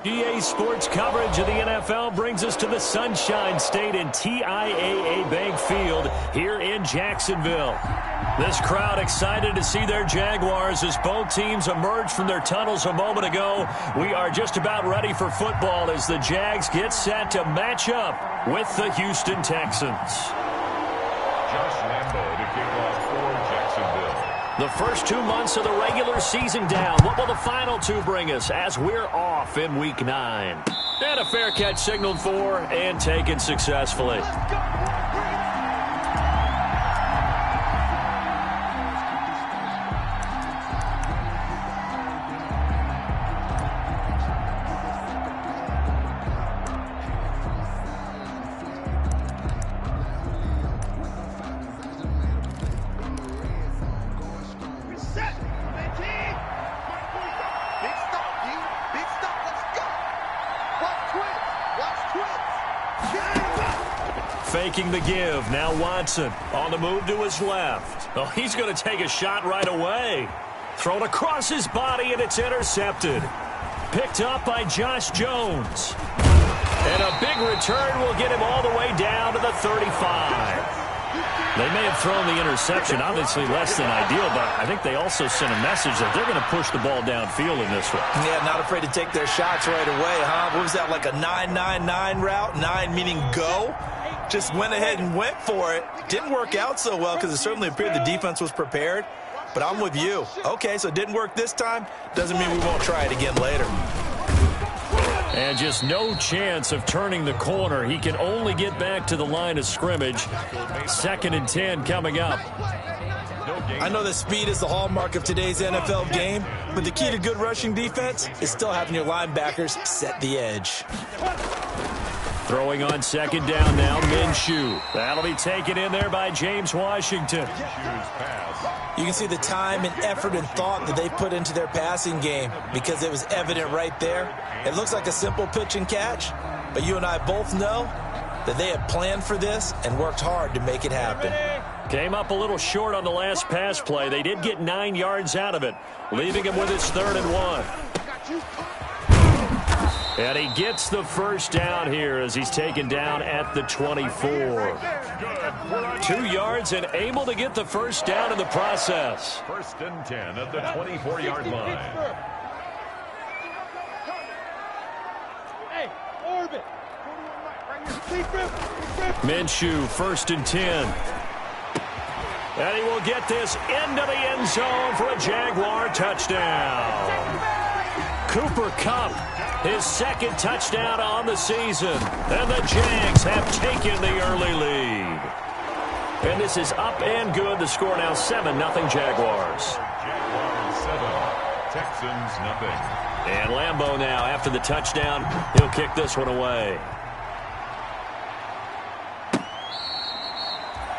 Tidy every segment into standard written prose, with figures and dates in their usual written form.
GA Sports coverage of the NFL brings us to the Sunshine State and TIAA Bank Field here in Jacksonville. This crowd excited to see their Jaguars as both teams emerged from their tunnels a moment ago. We are just about ready for football as the Jags get set to match up with the Houston Texans. Josh Lambo to kick off for Jacksonville. The first 2 months of the regular season down. What will the final two bring us as we're off in Week 9? And a fair catch signaled for and taken successfully. Faking the give. Now Watson on the move to his left. Oh, he's going to take a shot right away. Thrown across his body, and it's intercepted. Picked up by Josh Jones. And a big return will get him all the way down to the 35. They may have thrown the interception, obviously less than ideal, but I think they also sent a message that they're going to push the ball downfield in this one. Yeah, not afraid to take their shots right away, huh? What was that, like a 9-9-9 route? 9 meaning go? Just went ahead and went for it. Didn't work out so well because it certainly appeared the defense was prepared. But I'm with you. Okay, so it didn't work this time. Doesn't mean we won't try it again later. And just no chance of turning the corner. He can only get back to the line of scrimmage. 2nd and 10 coming up. I know that speed is the hallmark of today's NFL game, but the key to good rushing defense is still having your linebackers set the edge. Throwing on 2nd down now, Minshew. That'll be taken in there by James Washington. You can see the time and effort and thought that they put into their passing game because it was evident right there. It looks like a simple pitch and catch, but you and I both know that they had planned for this and worked hard to make it happen. Came up a little short on the last pass play. They did get 9 yards out of it, leaving him with his 3rd and 1. And he gets the first down here as he's taken down at the 24. 2 yards and able to get the first down in the process. 1st and 10 at the 24-yard line. Minshew, 1st and 10. And he will get this into the end zone for a Jaguar touchdown. Cooper Kupp, his 2nd touchdown on the season. And the Jags have taken the early lead. And this is up and good. The score now 7-0 Jaguars. Jaguars 7, Texans nothing. And Lambo now after the touchdown. He'll kick this one away.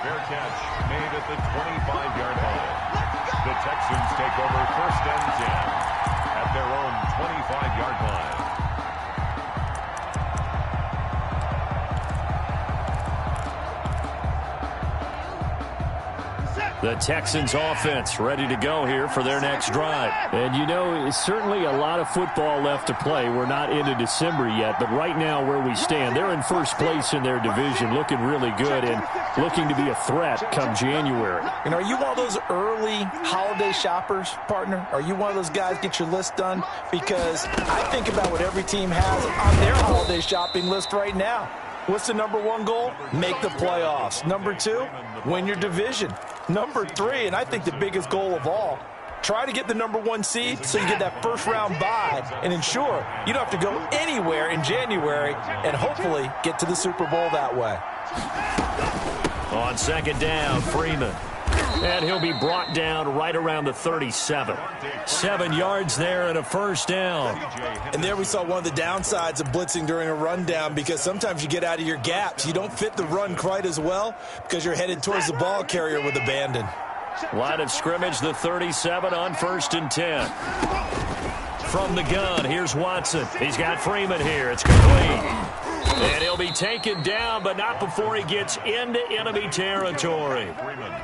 Fair catch made at the 25-yard line. The Texans take over 1st and 10 at their own 25-yard line. The Texans offense ready to go here for their next drive. And you know, it's certainly a lot of football left to play. We're not into December yet, but right now where we stand, they're in first place in their division, looking really good and looking to be a threat come January. And are you one of those early holiday shoppers, partner? Are you one of those guys get your list done? Because I think about what every team has on their holiday shopping list right now. What's the number 1 goal? Make the playoffs. Number 2, win your division. Number 3, and I think the biggest goal of all, try to get the number 1 seed so you get that first-round bye and ensure you don't have to go anywhere in January and hopefully get to the Super Bowl that way. On 2nd down, Freeman. And he'll be brought down right around the 37. 7 yards there and a first down. And there we saw one of the downsides of blitzing during a rundown because sometimes you get out of your gaps. You don't fit the run quite as well because you're headed towards the ball carrier with abandon. Line of scrimmage, the 37 on 1st and 10. From the gun, here's Watson. He's got Freeman here. It's complete. And he'll be taken down, but not before he gets into enemy territory.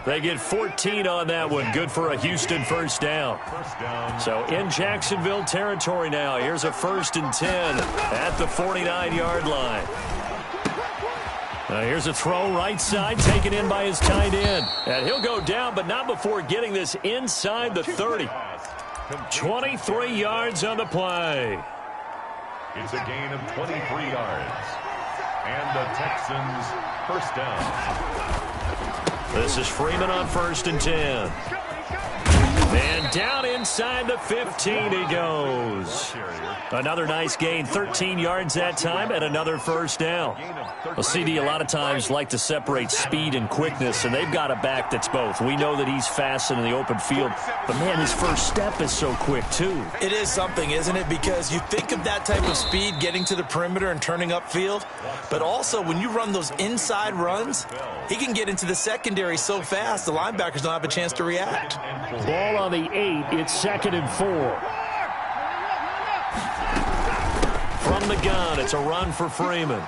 They get 14 on that one. Good for a Houston first down. So in Jacksonville territory now. Here's a 1st and 10 at the 49-yard line. Here's a throw right side, taken in by his tight end. And he'll go down, but not before getting this inside the 30. 23 yards on the play. It's a gain of 23 yards. And the Texans first down. This is Freeman on 1st and 10. And down inside the 15 he goes. Another nice gain, 13 yards that time, and another first down. Well, CD a lot of times like to separate speed and quickness, and they've got a back that's both. We know that he's fast in the open field, but, man, his first step is so quick, too. It is something, isn't it? Because you think of that type of speed getting to the perimeter and turning upfield, but also when you run those inside runs, he can get into the secondary so fast the linebackers don't have a chance to react. Ball on the 8, it's 2nd and 4. From the gun, it's a run for Freeman.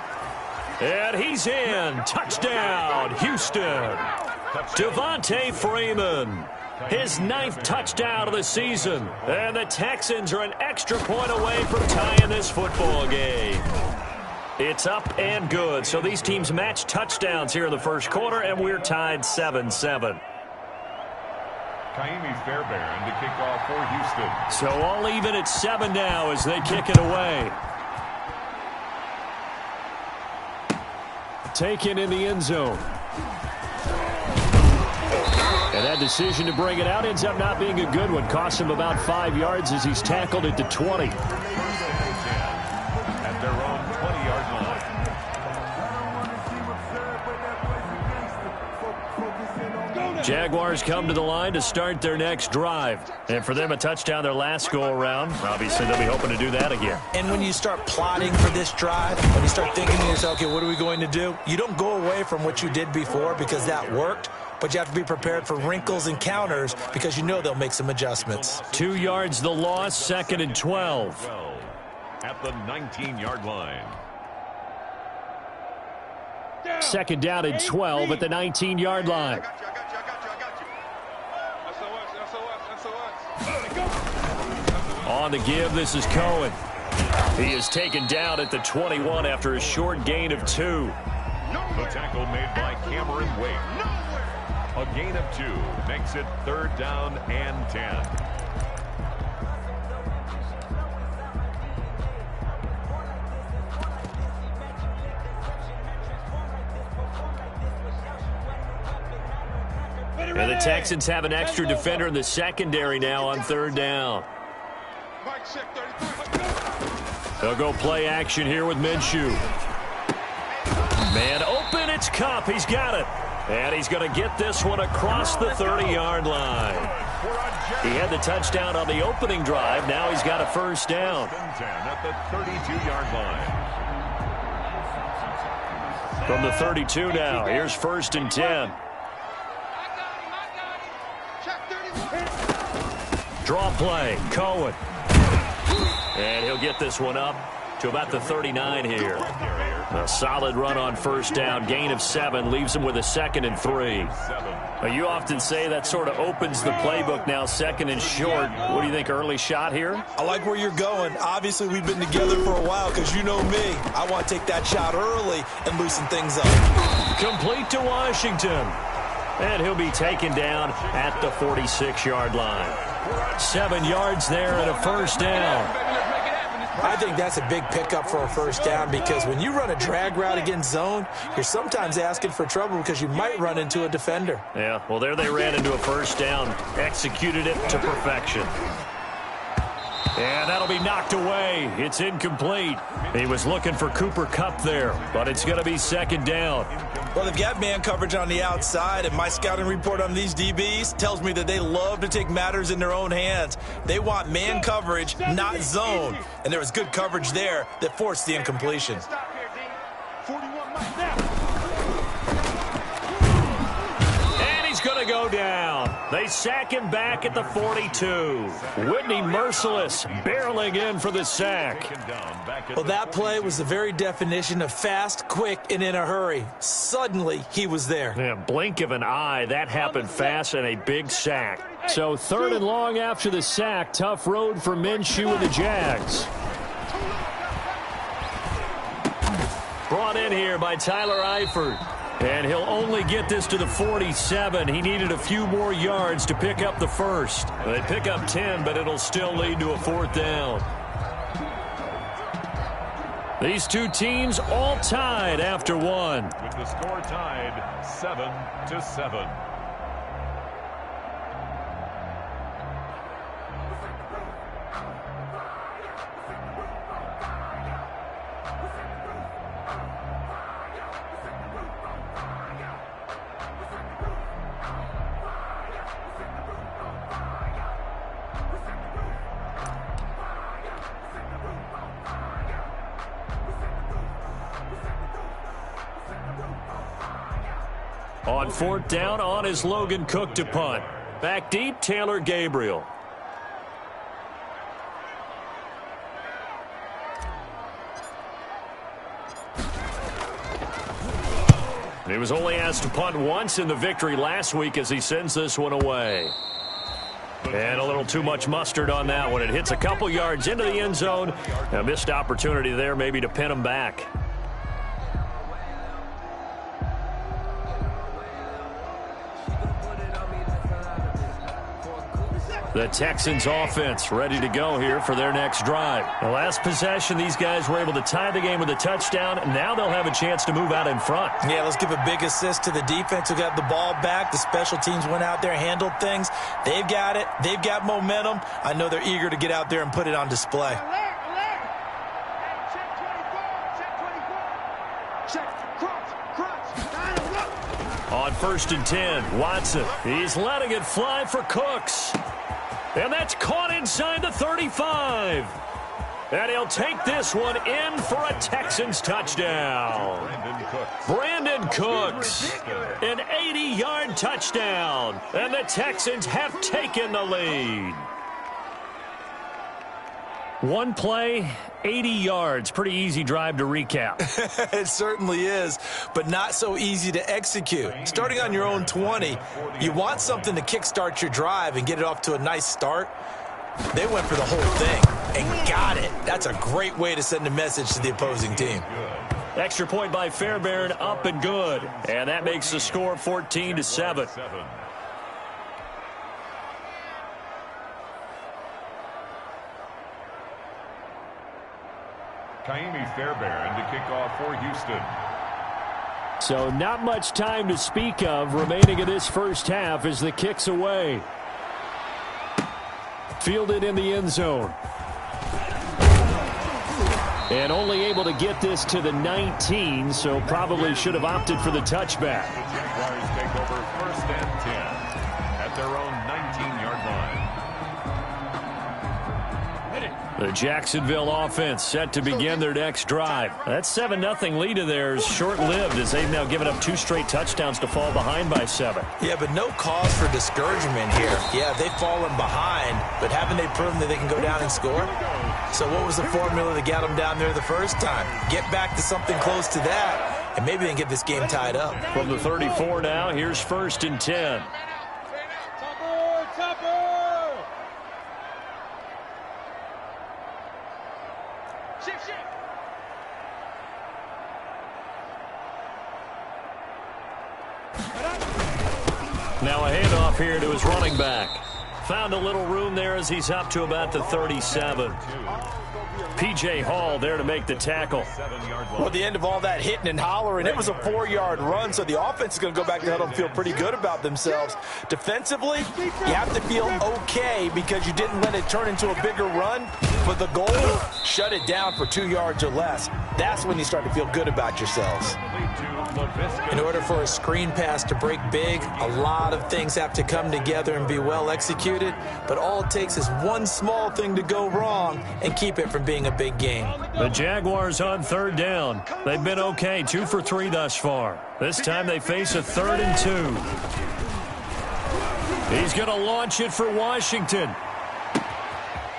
And he's in. Touchdown, Houston. Devontae Freeman, his 9th touchdown of the season. And the Texans are an extra point away from tying this football game. It's up and good. So these teams match touchdowns here in the first quarter, and we're tied 7-7. Kaimi Fairbairn to kick off for Houston. So all even at 7 now as they kick it away. Taken in the end zone. And that decision to bring it out ends up not being a good one. Costs him about 5 yards as he's tackled at the 20. At their own 20-yard line. Jaguars come to the line to start their next drive. And for them, a touchdown their last go-around. Obviously, they'll be hoping to do that again. And when you start plotting for this drive, when you start thinking to yourself, okay, what are we going to do? You don't go away from what you did before because that worked, but you have to be prepared for wrinkles and counters because you know they'll make some adjustments. 2 yards the loss, 2nd and 12. At the 19-yard line. 2nd down and 12 at the 19-yard line. On the give, this is Cohen. He is taken down at the 21 after a short gain of 2. The tackle made by Cameron Wake. A gain of 2 makes it 3rd down and 10. And the Texans have an extra defender in the secondary now on 3rd down. They'll go play action here with Minshew. Man open, it's Kupp. He's got it. And he's going to get this one across the 30-yard line. He had the touchdown on the opening drive. Now he's got a first down. At the 32-yard line. From the 32 now, here's 1st and 10. Draw play, Cohen. And he'll get this one up to about the 39 here. A solid run on first down. Gain of 7 leaves him with a 2nd and 3. You often say that sort of opens the playbook now, 2nd and short. What do you think, early shot here? I like where you're going. Obviously, we've been together for a while because you know me. I want to take that shot early and loosen things up. Complete to Washington. And he'll be taken down at the 46-yard line. 7 yards there and a first down. I think that's a big pickup for a first down because when you run a drag route against zone, you're sometimes asking for trouble because you might run into a defender. Yeah, well, there they ran into a first down, executed it to perfection. And that'll be knocked away. It's incomplete. He was looking for Cooper Kupp there, but it's going to be 2nd down. Well, they've got man coverage on the outside, and my scouting report on these DBs tells me that they love to take matters in their own hands. They want man coverage, not zone. And there was good coverage there that forced the incompletion. And he's going to go down. They sack him back at the 42. Whitney Merciless barreling in for the sack. Well, that play was the very definition of fast, quick, and in a hurry. Suddenly, he was there. Yeah, blink of an eye. That happened fast and a big sack. So 3rd and long after the sack. Tough road for Minshew and the Jags. Brought in here by Tyler Eifert. And he'll only get this to the 47. He needed a few more yards to pick up the first. They pick up 10, but it'll still lead to a 4th down. These two teams all tied after one. With the score tied 7-7. On 4th down, on is Logan Cook to punt. Back deep, Taylor Gabriel. He was only asked to punt once in the victory last week as he sends this one away. And a little too much mustard on that one. It hits a couple yards into the end zone. A missed opportunity there maybe to pin him back. The Texans offense ready to go here for their next drive. The last possession, these guys were able to tie the game with a touchdown. Now they'll have a chance to move out in front. Yeah, let's give a big assist to the defense who got the ball back. The special teams went out there, handled things. They've got it. They've got momentum. I know they're eager to get out there and put it on display. On 1st and 10, Watson. He's letting it fly for Cooks. And that's caught inside the 35. And he'll take this one in for a Texans touchdown. Brandon Cooks, an 80-yard touchdown. And the Texans have taken the lead. One play, 80 yards. Pretty easy drive to recap. It certainly is, but not so easy to execute. Starting on your own 20, you want something to kickstart your drive and get it off to a nice start. They went for the whole thing and got it. That's a great way to send a message to the opposing team. Extra point by Fairbairn, up and good. And that makes the score 14-7. Kaimi Fairbairn to kick off for Houston. So not much time to speak of remaining in this first half as the kick's away. Fielded in the end zone. And only able to get this to the 19, so probably should have opted for the touchback. The Jaguars take over 1st and 10 at their own 19-yard line. The Jacksonville offense set to begin their next drive. That 7-0 lead of theirs short-lived as they've now given up 2 straight touchdowns to fall behind by 7. Yeah, but no cause for discouragement here. Yeah, they've fallen behind, but haven't they proven that they can go down and score? So what was the formula that got them down there the first time? Get back to something close to that, and maybe they can get this game tied up. From the 34 now, here's 1st and 10. Now a handoff here to his running back. Found a little room there as he's up to about the 37. P.J. Hall there to make the tackle. Well, at the end of all that hitting and hollering, it was a 4-yard run, so the offense is going to go back to huddle and feel pretty good about themselves. Defensively, you have to feel okay because you didn't let it turn into a bigger run, but the goal, shut it down for 2 yards or less. That's when you start to feel good about yourselves. In order for a screen pass to break big, a lot of things have to come together and be well executed, but all it takes is one small thing to go wrong and keep it from being a big game. The Jaguars on 3rd down. They've been okay, 2 for 3 thus far. This time they face a 3rd and 2. He's going to launch it for Washington.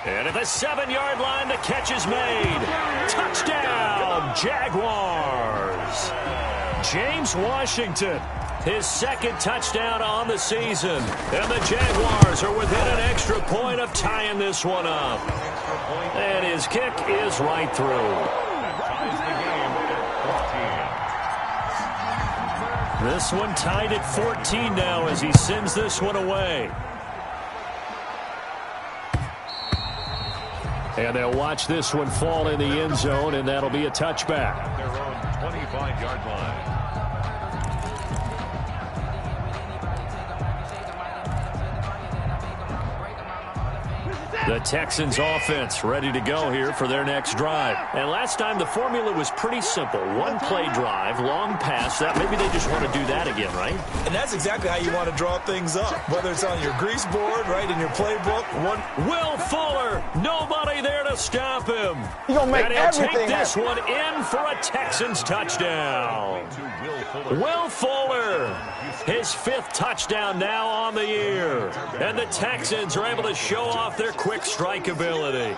And at the 7-yard line, the catch is made. Touchdown, Jaguars. James Washington, his second touchdown on the season. And the Jaguars are within an extra point of tying this one up. And his kick is right through. That ties the game at 14. This one tied at 14 now as he sends this one away. And they'll watch this one fall in the end zone, and that'll be a touchback. At their own 25-yard line. The Texans offense ready to go here for their next drive. And last time the formula was pretty simple. One play drive, long pass. That maybe they just want to do that again, right? And that's exactly how you want to draw things up. Whether it's on your grease board, right, in your playbook. Will Fuller, nobody there to stop him. He's going to make and he'll everything take this one in for a Texans touchdown. Will Fuller, his 5th touchdown now on the year. And the Texans are able to show off their quick strike ability.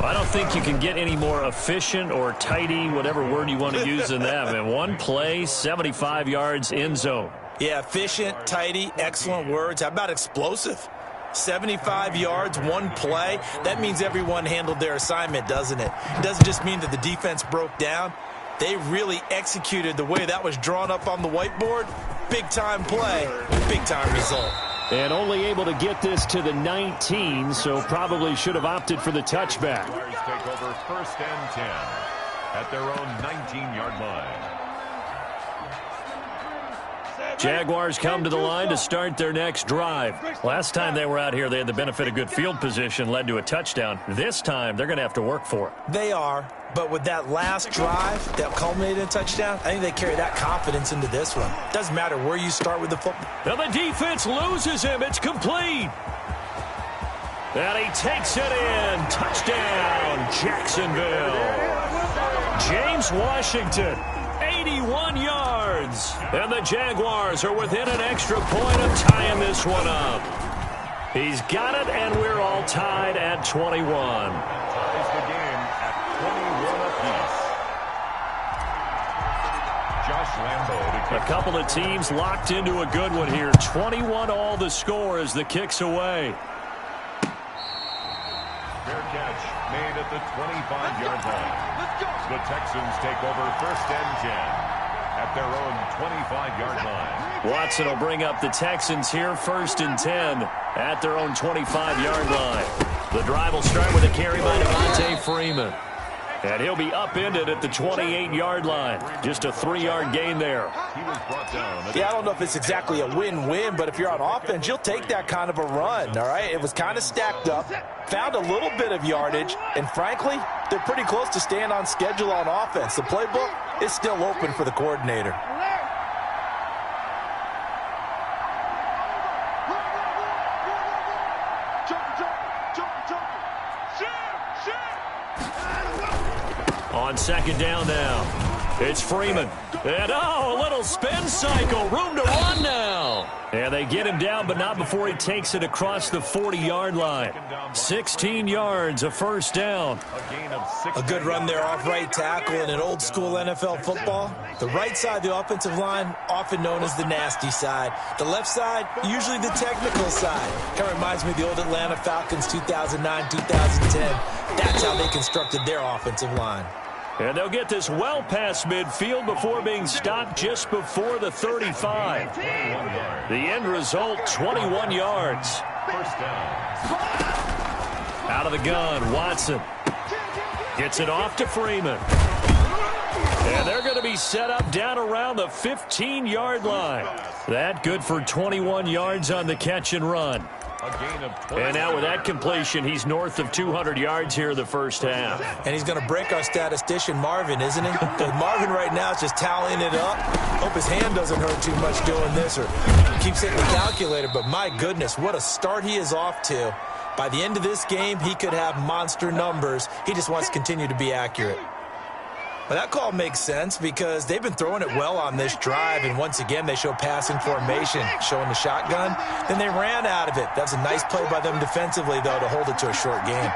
I don't think you can get any more efficient or tidy, whatever word you want to use in that. And one play, 75 yards end zone. Yeah, efficient, tidy, excellent words. How about explosive? 75 yards, one play. That means everyone handled their assignment, doesn't it? It doesn't just mean that the defense broke down. They really executed the way that was drawn up on the whiteboard. Big-time play, big-time result. And only able to get this to the 19, so probably should have opted for the touchback. Jaguars take over 1st and 10 at their own 19-yard line. Jaguars come to the line to start their next drive. Last time they were out here, they had the benefit of good field position, led to a touchdown. This time, they're going to have to work for it. They are, but with that last drive that culminated in a touchdown, I think they carry that confidence into this one. Doesn't matter where you start with the football. Now the defense loses him. It's complete. And he takes it in. Touchdown, Jacksonville. James Washington, 81 yards. And the Jaguars are within an extra point of tying this one up. He's got it, and we're all tied at 21. Ties the game at 21 apiece. Josh Lambo to kick. A couple of teams locked into a good one here. 21 all the score as the kick's away. Fair catch made at the 25-yard line. The Texans take over 1st and 10 at their own 25-yard line. Watson will bring up the Texans here 1st and 10 at their own 25-yard line. The drive will start with a carry by Devontae Freeman. And he'll be upended at the 28-yard line. Just a 3-yard gain there. He was brought down. Yeah, I don't know if it's exactly a win-win, but if you're on offense, you'll take that kind of a run, all right? It was kind of stacked up, found a little bit of yardage, and frankly, they're pretty close to staying on schedule on offense. The playbook is still open for the coordinator. On 2nd down now, it's Freeman. And a little spin cycle, room to run now. And they get him down, but not before he takes it across the 40-yard line. 16 yards, a 1st down. A good run there off right tackle in an old-school NFL football. The right side of the offensive line, often known as the nasty side. The left side, usually the technical side. Kind of reminds me of the old Atlanta Falcons 2009, 2010. That's how they constructed their offensive line. And they'll get this well past midfield before being stopped just before the 35. The end result, 21 yards. 1st down. Out of the gun, Watson. Gets it off to Freeman. And they're going to be set up down around the 15-yard line. That good for 21 yards on the catch and run. A gain of 20. And now with that completion, he's north of 200 yards here in the 1st half. And he's going to break our statistician Marvin, isn't he? Because Marvin right now is just tallying it up. Hope his hand doesn't hurt too much doing this or keeps hitting the calculator. But my goodness, what a start he is off to. By the end of this game, he could have monster numbers. He just wants to continue to be accurate. Well, that call makes sense because they've been throwing it well on this drive, and once again, they show passing formation, showing the shotgun. Then they ran out of it. That's a nice play by them defensively, though, to hold it to a short game.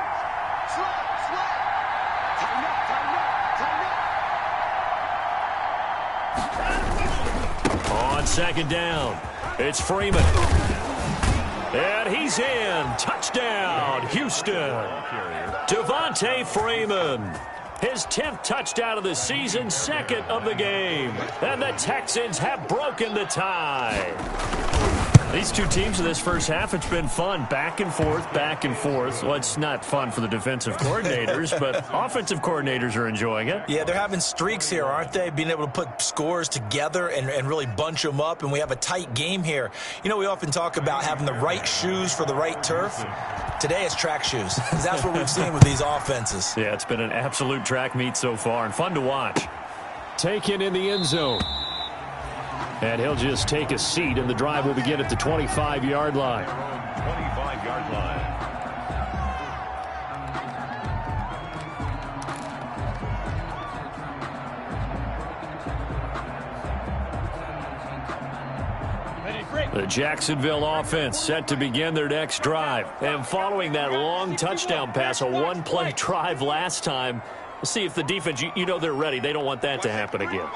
On second down, it's Freeman. And he's in. Touchdown, Houston. Devontae Freeman. His 10th touchdown of the season, 2nd of the game. And the Texans have broken the tie. These two teams in this first half, it's been fun. Back and forth, back and forth. Well, it's not fun for the defensive coordinators, but offensive coordinators are enjoying it. Yeah, they're having streaks here, aren't they? Being able to put scores together and really bunch them up, and we have a tight game here. You know, we often talk about having the right shoes for the right turf. Today it's track shoes. That's what we've seen with these offenses. Yeah, it's been an absolute track meet so far and fun to watch. Taken in the end zone. And he'll just take a seat, and the drive will begin at the 25-yard line. 25-yard line. The Jacksonville offense set to begin their next drive. And following that long touchdown pass, a one-play drive last time, we'll see if the defense, you know they're ready. They don't want that to happen again.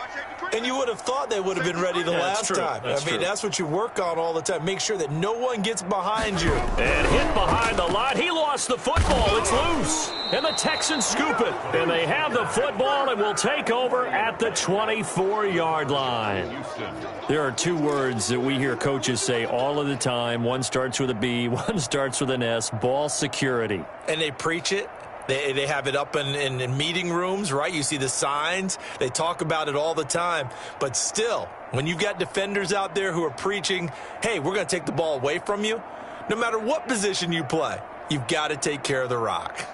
And you would have thought they would have been ready the last time. That's what you work on all the time. Make sure that no one gets behind you. And hit behind the line. He lost the football. It's loose. And the Texans scoop it. And they have the football and will take over at the 24-yard line. There are two words that we hear coaches say all of the time. One starts with a B, one starts with an S, ball security. And they preach it. They have it up in meeting rooms, right? You see the signs. They talk about it all the time. But still, when you've got defenders out there who are preaching, hey, we're going to take the ball away from you, no matter what position you play, you've got to take care of the rock.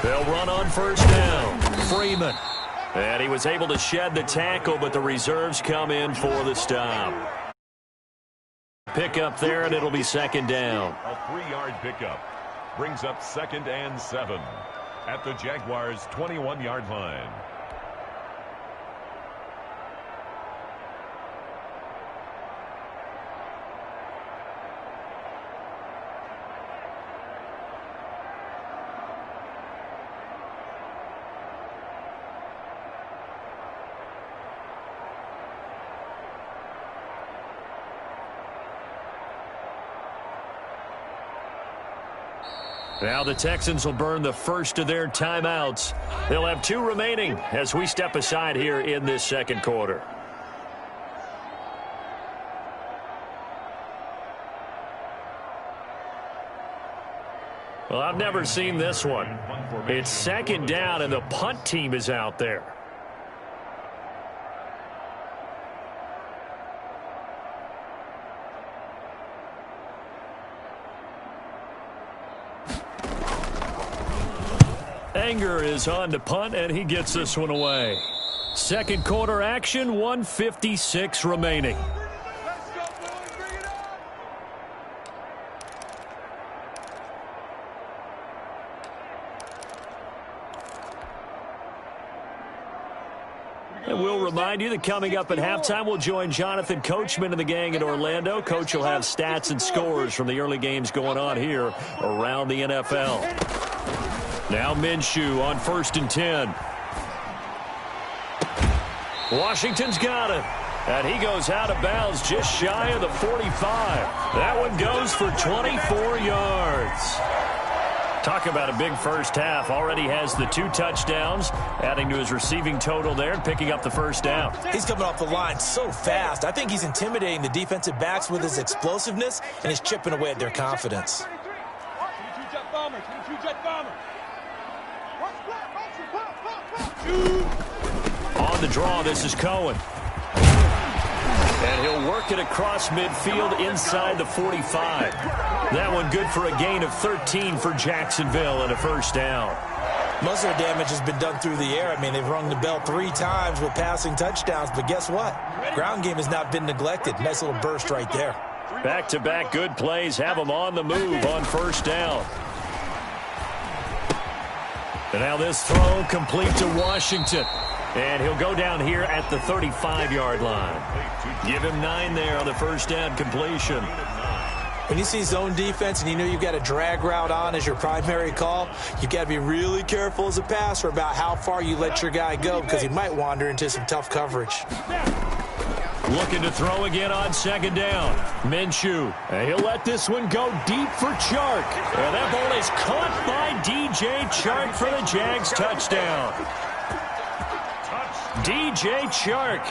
They'll run on first down. Freeman. And he was able to shed the tackle, but the reserves come in for the stop. Pick up there, and it'll be second down. A 3-yard pickup brings up 2nd and 7 at the Jaguars' 21-yard line. Now the Texans will burn the first of their timeouts. They'll have 2 remaining as we step aside here in this second quarter. Well, I've never seen this one. It's second down, and the punt team is out there. Anger is on to punt, and he gets this one away. Second quarter action, 1:56 remaining. And we'll remind you that coming up at halftime, we'll join Jonathan Coachman and the gang in Orlando. Coach will have stats and scores from the early games going on here around the NFL. Now Minshew on 1st and 10. Washington's got it. And he goes out of bounds just shy of the 45. That one goes for 24 yards. Talk about a big first half. Already has the 2 touchdowns, adding to his receiving total there and picking up the first down. He's coming off the line so fast. I think he's intimidating the defensive backs with his explosiveness, and he's chipping away at their confidence. On the draw, this is Cohen. And he'll work it across midfield inside the 45. That one good for a gain of 13 for Jacksonville and a first down. Most of the damage has been done through the air. I mean, they've rung the bell 3 times with passing touchdowns, but guess what? Ground game has not been neglected. Nice little burst right there. Back-to-back good plays have them on the move on first down. And now this throw complete to Washington. And he'll go down here at the 35-yard line. Give him 9 there on the first down completion. When you see zone defense and you know you've got a drag route on as your primary call, you've got to be really careful as a passer about how far you let your guy go because he might wander into some tough coverage. Looking to throw again on second down. Minshew. And he'll let this one go deep for Chark. And that ball is caught by DJ Chark for the Jags touchdown. DJ Chark,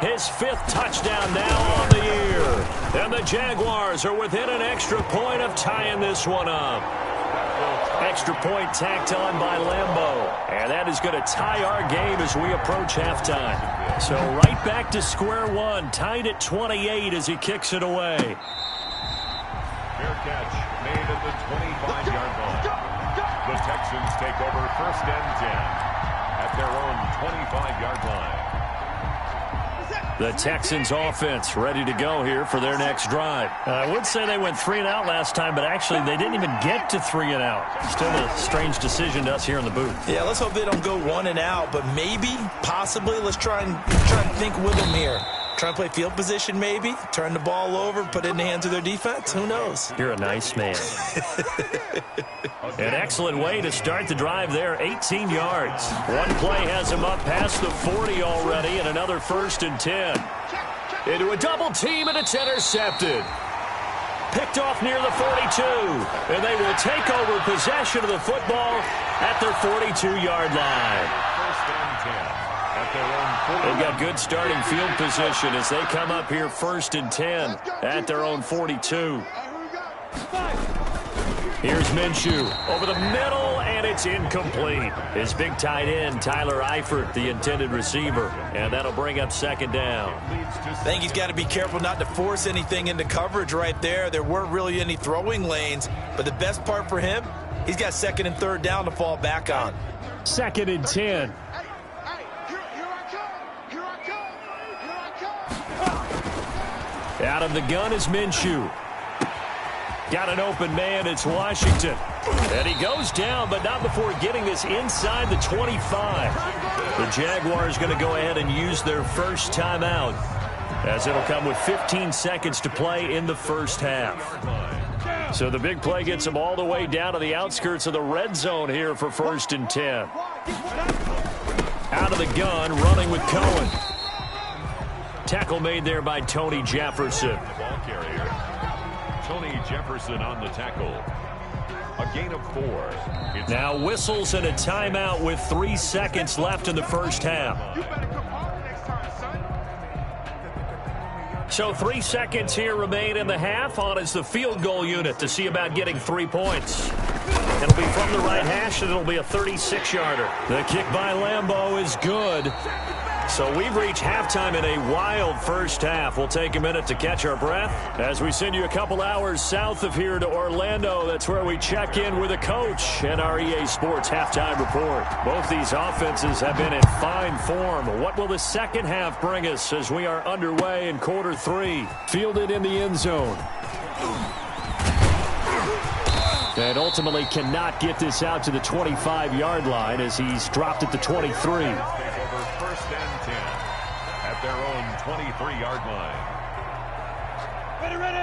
his 5th touchdown now on the year. And the Jaguars are within an extra point of tying this one up. Extra point tacked on by Lambeau. And that is going to tie our game as we approach halftime. So right back to square one, tied at 28 as he kicks it away. Fair catch made at the 25-yard line. The Texans take over first and 10 at their own 25-yard line. The Texans offense ready to go here for their next drive. I would say they went 3 and out last time, but actually they didn't even get to 3 and out. Still a strange decision to us here in the booth. Yeah, let's hope they don't go 1 and out, but maybe, possibly, let's try and think with them here. Try and play field position maybe, turn the ball over, put it in the hands of their defense. Who knows? You're a nice man. An excellent way to start the drive there, 18 yards. One play has him up past the 40 already, and another first and 10. Into a double team, and it's intercepted. Picked off near the 42, and they will take over possession of the football at their 42-yard line. First and 10. They've got good starting field position as they come up here first and 10 at their own 42. Here's Minshew over the middle, and it's incomplete. His big tight end, Tyler Eifert, the intended receiver, and that'll bring up second down. I think he's got to be careful not to force anything into coverage right there. There weren't really any throwing lanes, but the best part for him, he's got second and third down to fall back on. Second and 10. Out of the gun is Minshew. Got an open man, it's Washington. And he goes down, but not before getting this inside the 25. The Jaguars going to go ahead and use their first timeout, as it'll come with 15 seconds to play in the first half. So the big play gets them all the way down to the outskirts of the red zone here for first and 10. Out of the gun, running with Cohen. Tackle made there by Tony Jefferson. Ball carrier. Tony Jefferson on the tackle. A gain of 4. Now whistles and a timeout with 3 seconds left in the first half. So 3 seconds here remain in the half. On is the field goal unit to see about getting 3 points. It'll be from the right hash, and it'll be a 36-yarder. The kick by Lambeau is good. So we've reached halftime in a wild first half. We'll take a minute to catch our breath as we send you a couple hours south of here to Orlando. That's where we check in with a coach and our EA Sports halftime report. Both these offenses have been in fine form. What will the second half bring us as we are underway in quarter 3? Fielded in the end zone. And ultimately cannot get this out to the 25-yard line as he's dropped at the 23. First and 10 at their own 23-yard line.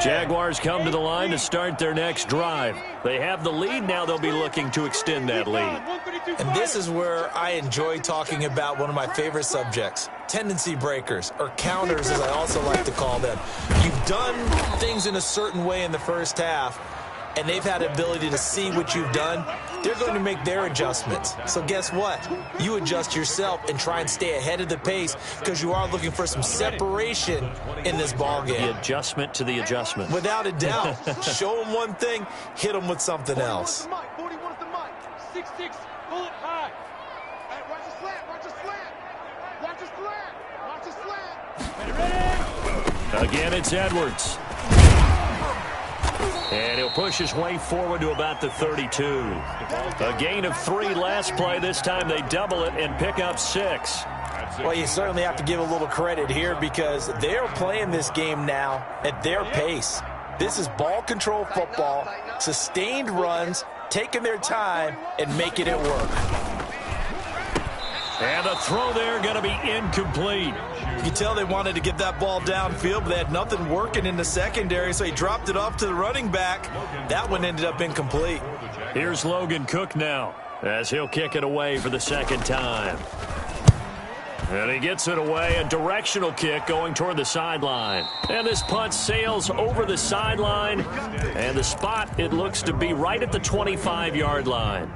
Jaguars come to the line to start their next drive. They have the lead. Now they'll be looking to extend that lead. And this is where I enjoy talking about one of my favorite subjects, tendency breakers, or counters as I also like to call them. You've done things in a certain way in the first half, and they've had the ability to see what you've done. They're going to make their adjustments. So guess what? You adjust yourself and try and stay ahead of the pace because you are looking for some separation in this ballgame. The adjustment to the adjustment. Without a doubt. Show them one thing, hit them with something else. 41's the mic. 6'6", pull it high. Watch the slant, watch the slant. Watch the slant. Again, it's Edwards. And he'll push his way forward to about the 32. A gain of 3 last play. This time they double it and pick up 6. Well, you certainly have to give a little credit here because they're playing this game now at their pace. This is ball control football, sustained runs, taking their time and making it work. And the throw there going to be incomplete. You can tell they wanted to get that ball downfield, but they had nothing working in the secondary, so he dropped it off to the running back. That one ended up incomplete. Here's Logan Cook now as he'll kick it away for the second time. And he gets it away, a directional kick going toward the sideline. And this punt sails over the sideline, and the spot, it looks to be right at the 25-yard line.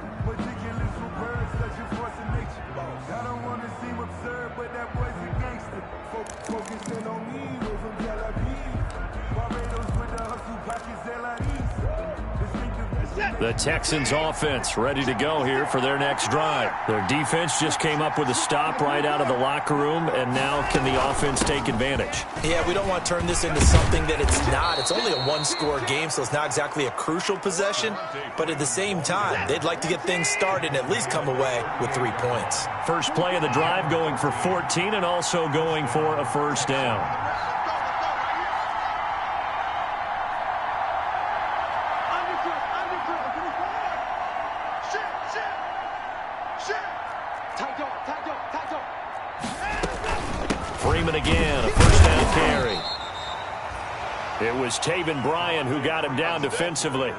The Texans offense ready to go here for their next drive. Their defense just came up with a stop right out of the locker room, and now can the offense take advantage? Yeah, we don't want to turn this into something that it's not. It's only a one-score game, so it's not exactly a crucial possession. But at the same time, they'd like to get things started and at least come away with 3 points. First play of the drive going for 14 and also going for a first down. Again, a first down carry. It was Taven Bryan who got him down defensively.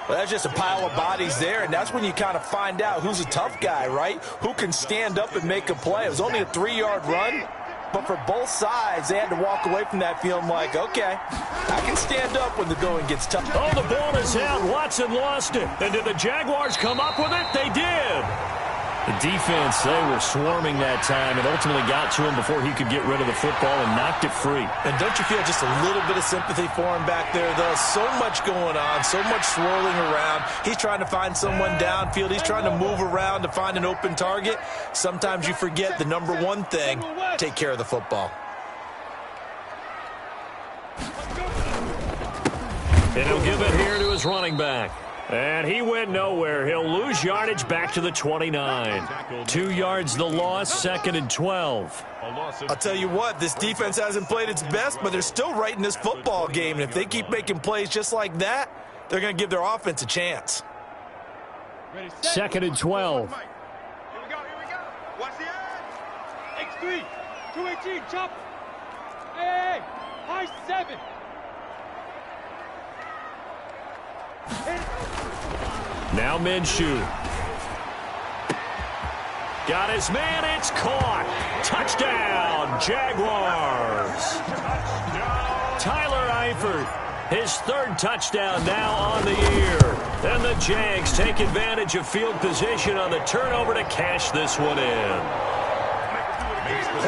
Well, that's just a pile of bodies there, and that's when you kind of find out who's a tough guy, right? Who can stand up and make a play. It was only a 3-yard run, but for both sides, they had to walk away from that feeling like, okay, I can stand up when the going gets tough. Oh, the ball is out. Watson lost it. And did the Jaguars come up with it? They did. The defense, they were swarming that time and ultimately got to him before he could get rid of the football and knocked it free. And don't you feel just a little bit of sympathy for him back there, though? So much going on, so much swirling around. He's trying to find someone downfield. He's trying to move around to find an open target. Sometimes you forget the number one thing, take care of the football. And he'll give it here to his running back. And he went nowhere. He'll lose yardage back to the 29. 2 yards the loss, 2nd and 12. I'll tell you what, this defense hasn't played its best, but they're still right in this football game. And if they keep making plays just like that, they're going to give their offense a chance. 2nd and 12. Here we go. Watch the end. X3, 218, chop. Hey, high 7. Now Minshew. Got his man, it's caught. Touchdown, Jaguars. Tyler Eifert, his 3rd touchdown now on the year. And the Jags take advantage of field position on the turnover to cash this one in.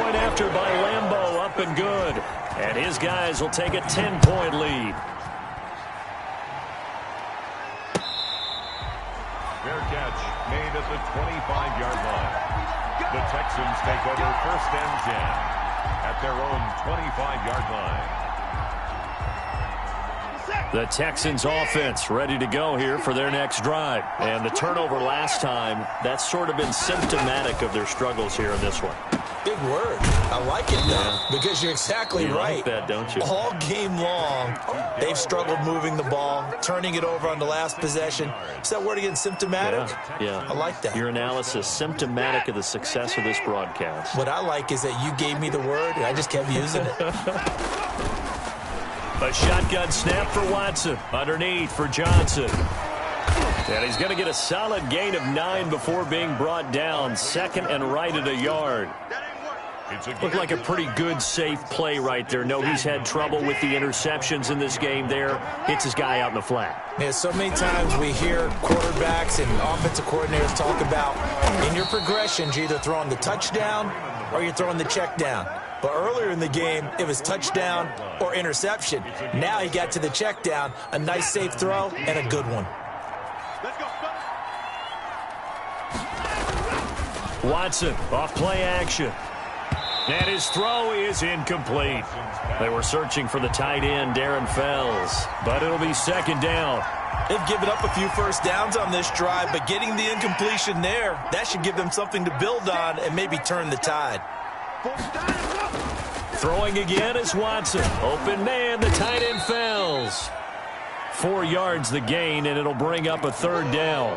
Point after by Lambeau, up and good. And his guys will take a 10-point lead. Fair catch made at the 25-yard line. The Texans take over 1st and 10 at their own 25-yard line. The Texans offense ready to go here for their next drive. And the turnover last time, that's sort of been symptomatic of their struggles here in this one. Big word. I like it, though, because you're exactly right. Like that, don't you? All game long, they've struggled moving the ball, turning it over on the last possession. Is that word again, symptomatic? Yeah. I like that. Your analysis, symptomatic of the success of this broadcast. What I like is that you gave me the word, and I just kept using it. A shotgun snap for Watson. Underneath for Johnson. And he's going to get a solid gain of 9 before being brought down. 2nd and right at a yard. Looked like a pretty good, safe play right there. No, he's had trouble with the interceptions in this game there. Hits his guy out in the flat. Yeah, so many times we hear quarterbacks and offensive coordinators talk about in your progressions, you're either throwing the touchdown or you're throwing the check down. But earlier in the game, it was touchdown or interception. Now he got to the check down, a nice safe throw, and a good one. Watson, off play action. And his throw is incomplete. They were searching for the tight end, Darren Fells, but it'll be second down. They've given up a few first downs on this drive, but getting the incompletion there, that should give them something to build on and maybe turn the tide. Throwing again is Watson. Open man, the tight end Fells. 4 yards the gain, and it'll bring up a third down.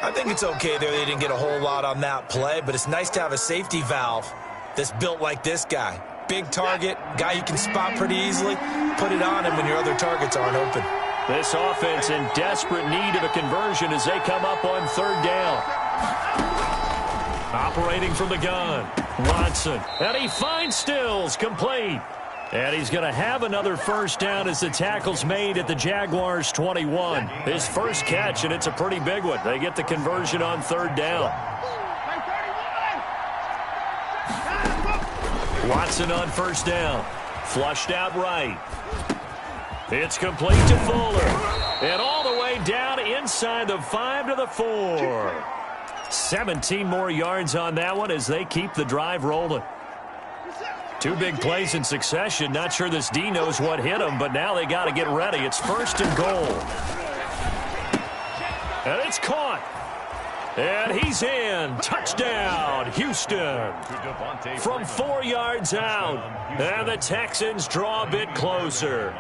I think it's okay there. They didn't get a whole lot on that play, but it's nice to have a safety valve that's built like this guy. Big target, guy you can spot pretty easily. Put it on him when your other targets aren't open. This offense in desperate need of a conversion as they come up on third down. Operating from the gun, Watson. And he finds Stills, complete. And he's going to have another first down as the tackle's made at the Jaguars' 21. His first catch, and it's a pretty big one. They get the conversion on third down. Watson on first down. Flushed out right. It's complete to Fuller. And all the way down inside the 5 to the 4. 17 more yards on that one as they keep the drive rolling. 2 big plays in succession. Not sure this D knows what hit him, but now they got to get ready. It's first and goal. And it's caught. And he's in. Touchdown, Houston. From 4 yards out. And the Texans draw a bit closer.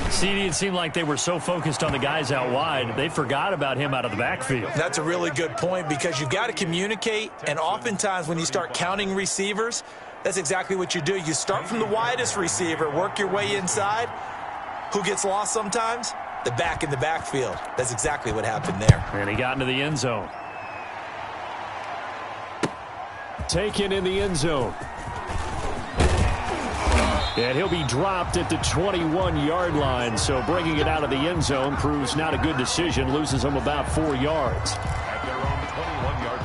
CD, it seemed like they were so focused on the guys out wide, they forgot about him out of the backfield. That's a really good point because you've got to communicate, and oftentimes when you start counting receivers, that's exactly what you do. You start from the widest receiver, work your way inside. Who gets lost sometimes? The back in the backfield. That's exactly what happened there. And he got into the end zone. Taken in the end zone. And he'll be dropped at the 21-yard line, so bringing it out of the end zone proves not a good decision. Loses him about 4 yards. At their own 21-yard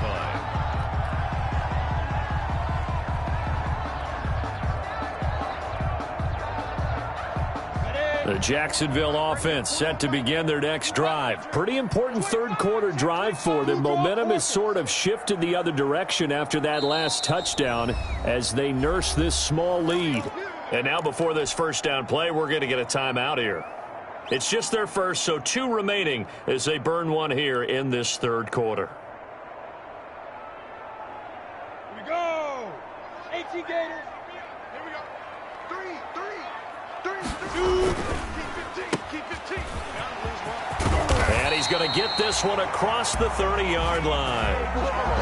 line. The Jacksonville offense set to begin their next drive. Pretty important third-quarter drive for them. Momentum has sort of shifted the other direction after that last touchdown as they nurse this small lead. And now before this first down play, we're going to get a timeout here. It's just their first, so 2 remaining as they burn one here in this third quarter. Here we go. 18 Gators. Here we go. 3. 2. Keep 15. And he's going to get this one across the 30-yard line.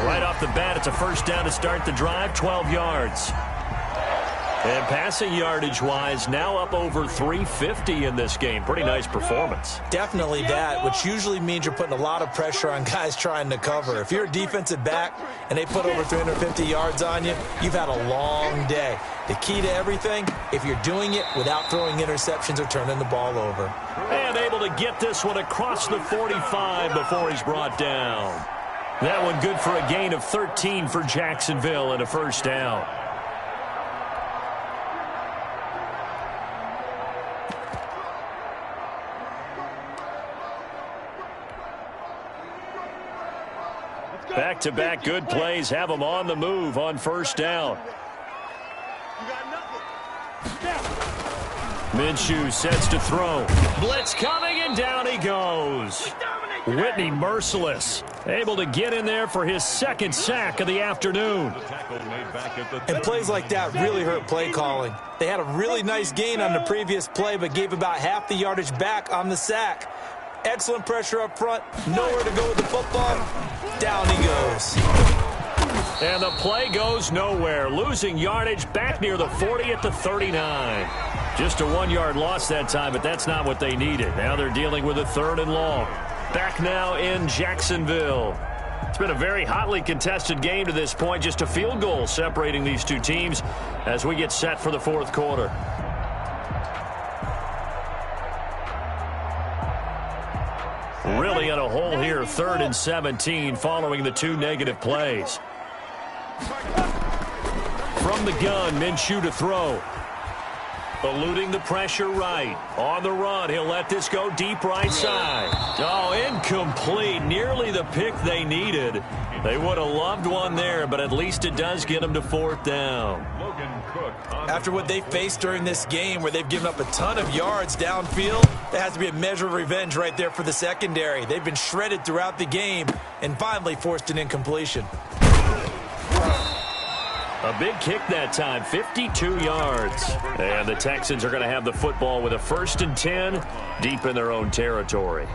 Right off the bat, it's a first down to start the drive, 12 yards. And passing yardage-wise, now up over 350 in this game. Pretty nice performance. Definitely that, which usually means you're putting a lot of pressure on guys trying to cover. If you're a defensive back and they put over 350 yards on you, you've had a long day. The key to everything, if you're doing it without throwing interceptions or turning the ball over. And able to get this one across the 45 before he's brought down. That one good for a gain of 13 for Jacksonville and a first down. Back-to-back good plays have them on the move on first down. Minshew sets to throw. Blitz coming, and down he goes. Whitney merciless. Able to get in there for his second sack of the afternoon. And plays like that really hurt play calling. They had a really nice gain on the previous play, but gave about half the yardage back on the sack. Excellent pressure up front. Nowhere to go with the football. Down he goes. And the play goes nowhere. Losing yardage back near the 40 at the 39. Just a 1-yard loss that time, but that's not what they needed. Now they're dealing with a 3rd and long. Back now in Jacksonville. It's been a very hotly contested game to this point. Just a field goal separating these two teams as we get set for the fourth quarter. Really in a hole here, 3rd and 17 following the 2 negative plays. From the gun, Minshew to throw. Eluding the pressure right. On the run, he'll let this go deep right side. Oh, incomplete. Nearly the pick they needed. They would have loved one there, but at least it does get them to 4th down. After what they faced during this game where they've given up a ton of yards downfield, there has to be a measure of revenge right there for the secondary. They've been shredded throughout the game and finally forced an incompletion. A big kick that time, 52 yards. And the Texans are going to have the football with a 1st and 10 deep in their own territory.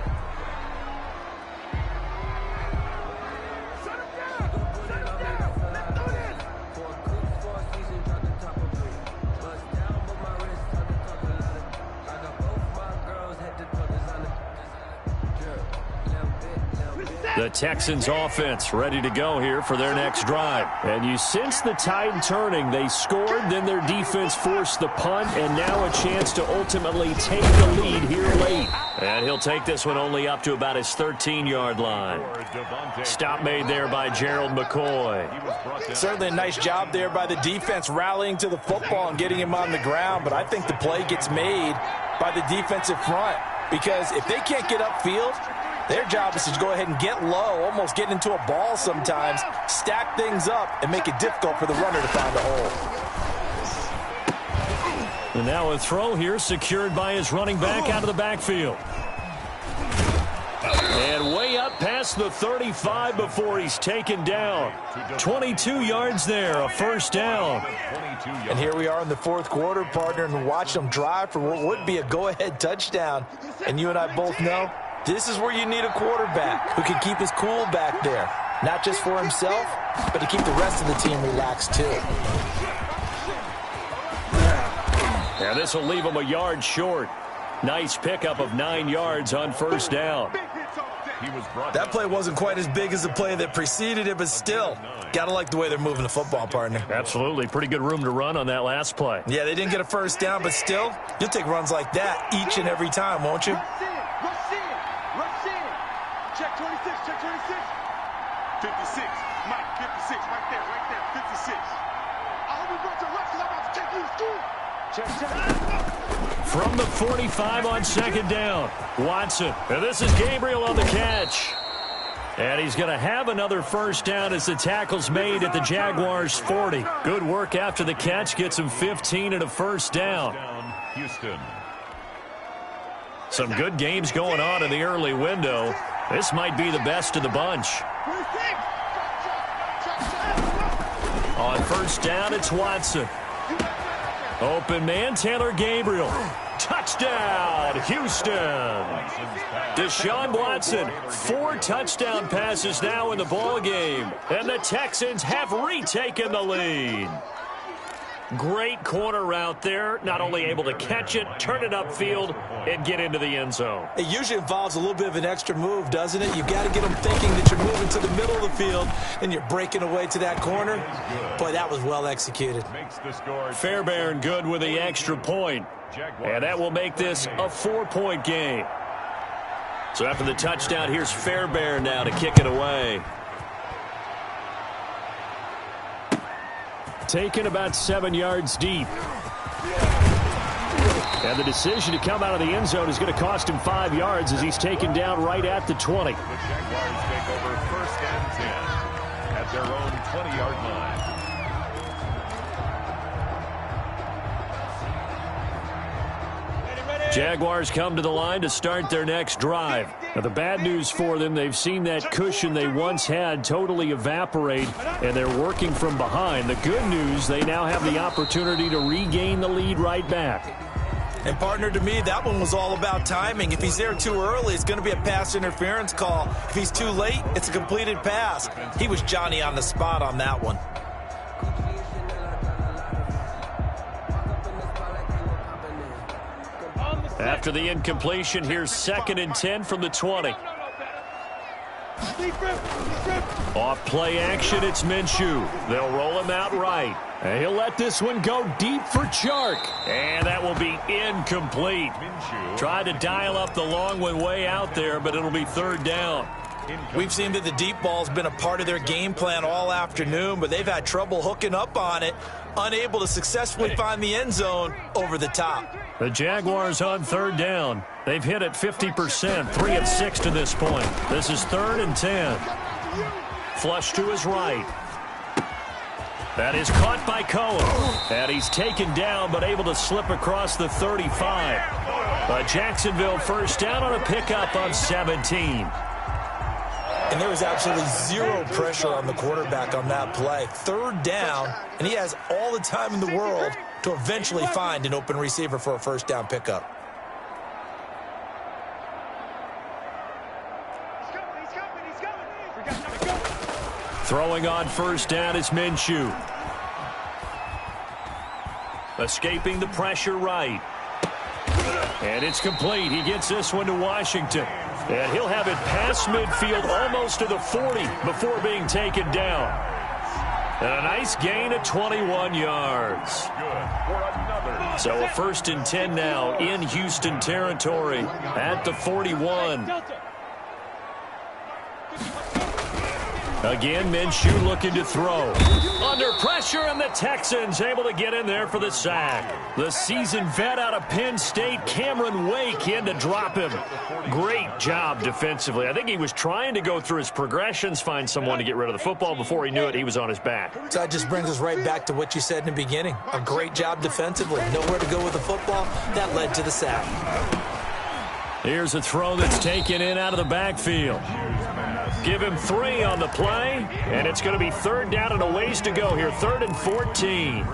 The Texans offense ready to go here for their next drive. And you sense the tide turning. They scored, then their defense forced the punt, and now a chance to ultimately take the lead here late. And he'll take this one only up to about his 13-yard line. Stop made there by Gerald McCoy. Certainly a nice job there by the defense rallying to the football and getting him on the ground, but I think the play gets made by the defensive front because if they can't get upfield, their job is to go ahead and get low, almost get into a ball sometimes, stack things up, and make it difficult for the runner to find a hole. And now a throw here secured by his running back out of the backfield. And way up past the 35 before he's taken down. 22 yards there, a 1st down. And here we are in the 4th quarter, partner, and watch them drive for what would be a go-ahead touchdown. And you and I both know this is where you need a quarterback who can keep his cool back there. Not just for himself, but to keep the rest of the team relaxed too. And this will leave him a yard short. Nice pickup of 9 yards on 1st down. That play wasn't quite as big as the play that preceded it, but still, got to like the way they're moving the football, partner. Absolutely. Pretty good room to run on that last play. Yeah, they didn't get a 1st down, but still, you'll take runs like that each and every time, won't you? Check 26, check 26. 56, Mike, 56, right there, 56. I hope we brought your reps because I'm about to take you to school. Check. From the 45 on 2nd down, Watson. And this is Gabriel on the catch. And he's going to have another 1st down as the tackle's made at the Jaguars' 40. Good work after the catch, gets him 15 and a 1st down. Houston. Some good games going on in the early window. This might be the best of the bunch. On 1st down, it's Watson. Open man, Taylor Gabriel. Touchdown, Houston. Deshaun Watson, 4 touchdown passes now in the ball game, and the Texans have retaken the lead. Great corner route there, not only able to catch it, turn it upfield, and get into the end zone. It usually involves a little bit of an extra move, doesn't it? You've got to get them thinking that you're moving to the middle of the field and you're breaking away to that corner. Boy, that was well executed. Fairbairn good with the extra point, and that will make this a 4-point game. So after the touchdown, here's Fairbairn now to kick it away. Taken about 7 yards deep. And the decision to come out of the end zone is going to cost him 5 yards as he's taken down right at the 20. The Jaguars take over 1st and 10 at their own 20-yard line. Jaguars come to the line to start their next drive. Now, the bad news for them, they've seen that cushion they once had totally evaporate, and they're working from behind. The good news, they now have the opportunity to regain the lead right back. And, partner, to me, that one was all about timing. If he's there too early, it's going to be a pass interference call. If he's too late, it's a completed pass. He was Johnny on the spot on that one. After the incompletion, here's 2nd and 10 from the 20. Off play action, it's Minshew. They'll roll him out right. And he'll let this one go deep for Chark. And that will be incomplete. Tried to dial up the long one way out there, but it'll be 3rd down. We've seen that the deep ball's been a part of their game plan all afternoon, but they've had trouble hooking up on it, unable to successfully find the end zone over the top. The Jaguars on third down. They've hit it 50%, 3 of 6 to this point. This is 3rd and 10. Flush to his right. That is caught by Cohen. And he's taken down but able to slip across the 35. A Jacksonville first down on a pickup on 17. And there was absolutely zero pressure on the quarterback on that play. 3rd down, and he has all the time in the world to eventually find an open receiver for a first down pickup. Throwing on first down is Minshew. Escaping the pressure right. And it's complete. He gets this one to Washington. And he'll have it past midfield almost to the 40 before being taken down. And a nice gain of 21 yards. So a 1st and 10 now in Houston territory at the 41. Again, Minshew looking to throw. Under pressure, and the Texans able to get in there for the sack. The seasoned vet out of Penn State, Cameron Wake, in to drop him. Great job defensively. I think he was trying to go through his progressions, find someone to get rid of the football. Before he knew it, he was on his back. So that just brings us right back to what you said in the beginning. A great job defensively. Nowhere to go with the football. That led to the sack. Here's a throw that's taken in out of the backfield. Give him 3 on the play, and it's going to be 3rd down and a ways to go here, 3rd and 14.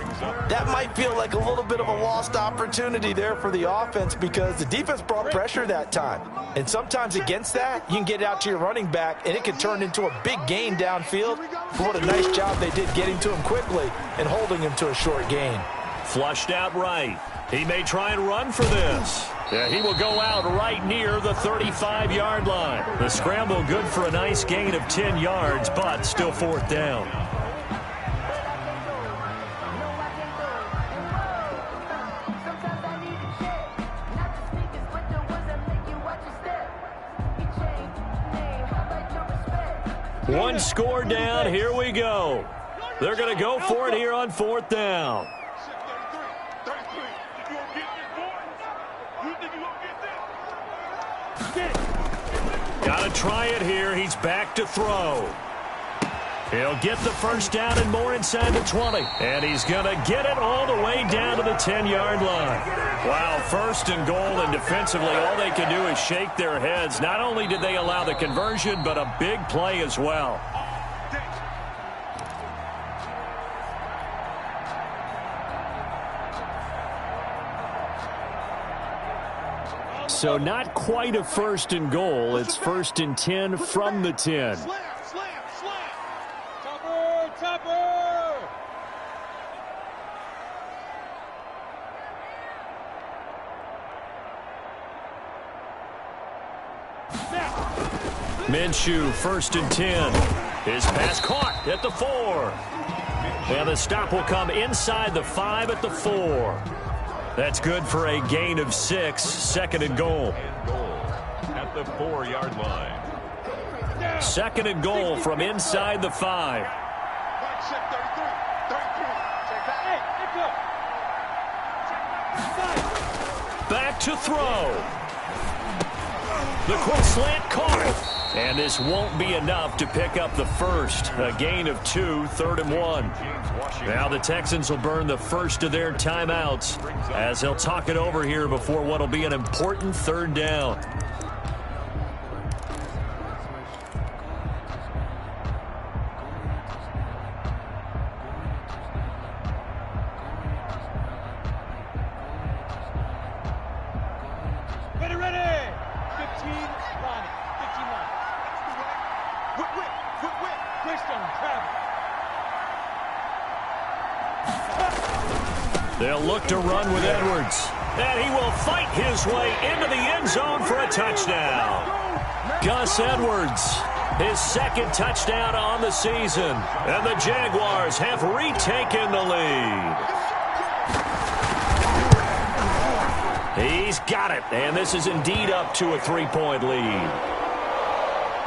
That might feel like a little bit of a lost opportunity there for the offense because the defense brought pressure that time. And sometimes against that, you can get out to your running back, and it can turn into a big gain downfield. But what a nice job they did getting to him quickly and holding him to a short gain. Flushed out right. He may try and run for this. Yeah, he will go out right near the 35-yard line. The scramble good for a nice gain of 10 yards, but still 4th down. One score down. Here we go. They're going to go for it here on 4th down. Got to try it here. He's back to throw. He'll get the first down and more inside the 20. And he's going to get it all the way down to the 10-yard line. Wow, 1st and goal, and defensively all they can do is shake their heads. Not only did they allow the conversion, but a big play as well. So not quite a 1st and goal. It's 1st and 10 from the 10. Minshew, 1st and 10. His pass caught at the 4. And the stop will come inside the 5 at the 4. That's good for a gain of 6, 2nd and goal. At the 4-yard line. 2nd and goal from inside the 5. Back to throw. The quick slant caught. And this won't be enough to pick up the first. A gain of 2, 3rd and 1. Now the Texans will burn the first of their timeouts as they'll talk it over here before what will be an important 3rd down. They'll look to run with Edwards. And he will fight his way into the end zone for a touchdown. Gus Edwards, his 2nd touchdown on the season. And the Jaguars have retaken the lead. He's got it. And this is indeed up to a 3-point lead.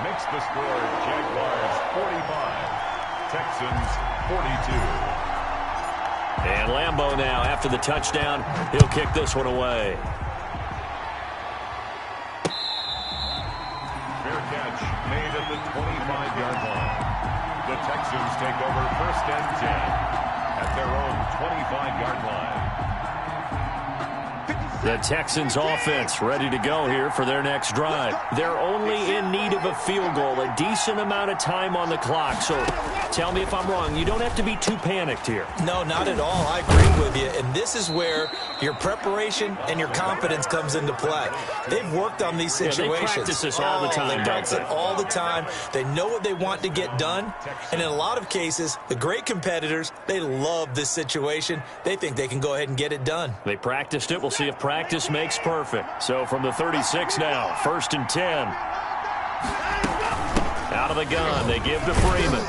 Makes the score Jaguars 45, Texans 42. And Lambeau now, after the touchdown, he'll kick this one away. Fair catch made at the 25-yard line. The Texans take over first and 10 at their own 25-yard line. The Texans offense ready to go here for their next drive. They're only in need of a field goal, a decent amount of time on the clock. So tell me if I'm wrong. You don't have to be too panicked here. No, not at all. I agree with you. And this is where your preparation and your confidence comes into play. They've worked on these situations. They practice this all the time. They practice it all the time. They know what they want to get done. And in a lot of cases, the great competitors, they love this situation. They think they can go ahead and get it done. They practiced it. We'll see if practice makes perfect. So from the 36 now, first and 10. Out of the gun, they give to Freeman.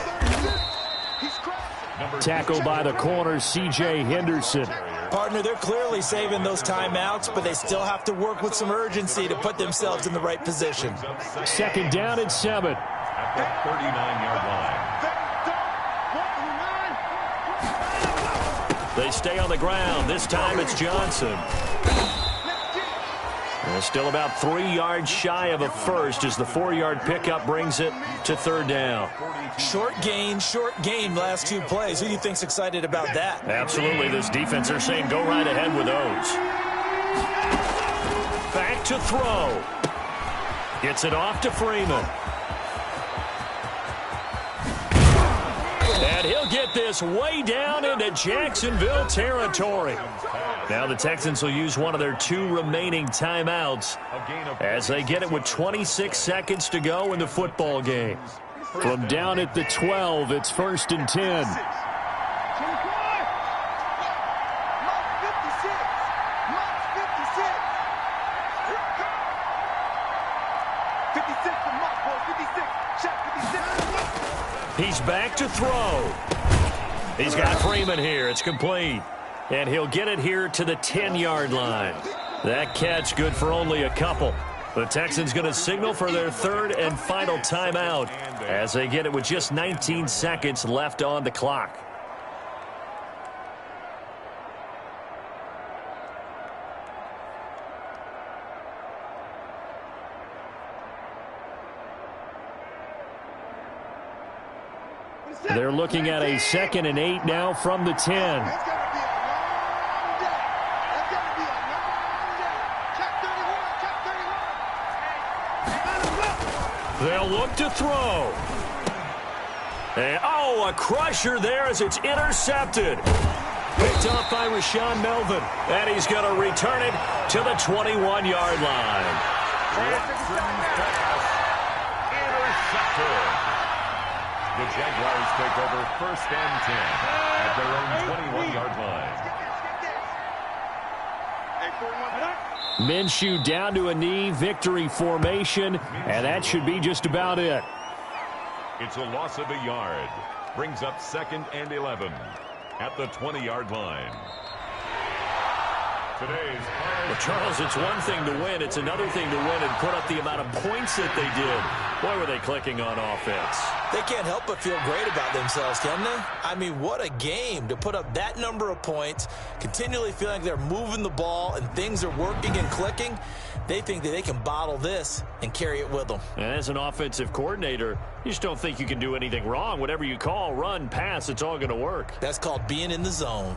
Tackled by the corner, C.J. Henderson. Partner, they're clearly saving those timeouts, but they still have to work with some urgency to put themselves in the right position. Second down and 7. At the 39-yard line. They stay on the ground. This time it's Johnson. And still about 3 yards shy of a first as the 4-yard pickup brings it to third down. Short gain last 2 plays. Who do you think's excited about that? Absolutely. This defense, they're saying go right ahead with those. Back to throw. Gets it off to Freeman. And he'll get this way down into Jacksonville territory. Now the Texans will use one of their 2 remaining timeouts as they get it with 26 seconds to go in the football game. From down at the 12, it's first and 10. He's back to throw. He's got Freeman here. It's complete. And he'll get it here to the 10-yard line. That catch good for only a couple. The Texans going to signal for their third and final timeout as they get it with just 19 seconds left on the clock. They're looking at a 2nd and 8 now from the 10. They'll look to throw. And, a crusher there as it's intercepted. Picked off by Rashawn Melvin. And he's going to return it to the 21-yard line. Intercepted. The Jaguars take over first and 10 at their own 21-yard line. Minshew down to a knee, victory formation, and that should be just about it. It's a loss of a yard. Brings up 2nd and 11 at the 20-yard line. Today's Well, Charles, it's one thing to win. It's another thing to win and put up the amount of points that they did. Boy, were they clicking on offense. They can't help but feel great about themselves, can they? I mean, what a game to put up that number of points, continually feeling like they're moving the ball and things are working and clicking. They think that they can bottle this and carry it with them. And as an offensive coordinator, you just don't think you can do anything wrong. Whatever you call, run, pass, it's all going to work. That's called being in the zone.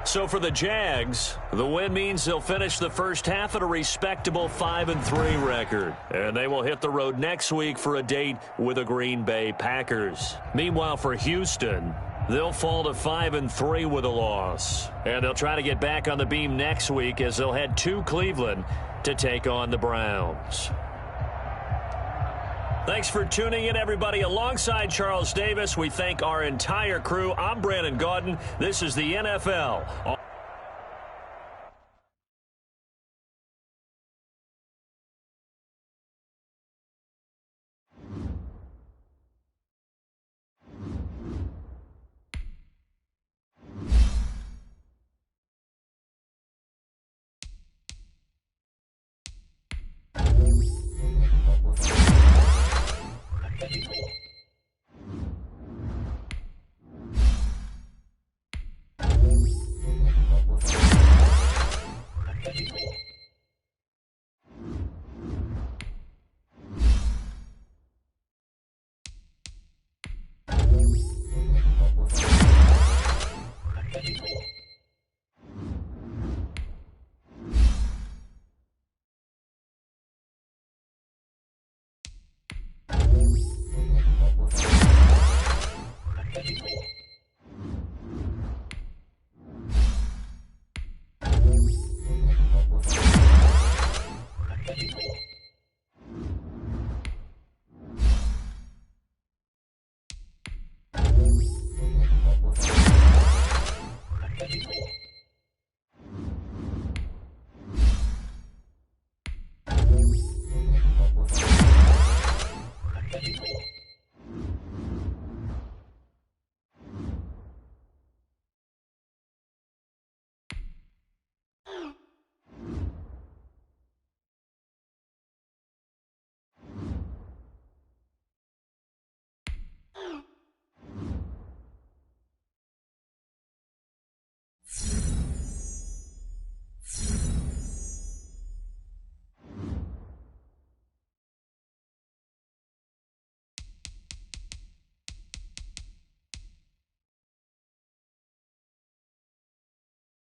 So for the Jags, the win means they'll finish the first half at a respectable 5-3 record. And they will hit the road next week for a date with the Green Bay Packers. Meanwhile, for Houston, they'll fall to 5-3 with a loss. And they'll try to get back on the beam next week as they'll head to Cleveland to take on the Browns. Thanks for tuning in, everybody. Alongside Charles Davis, we thank our entire crew. I'm Brandon Gaudin. This is the NFL.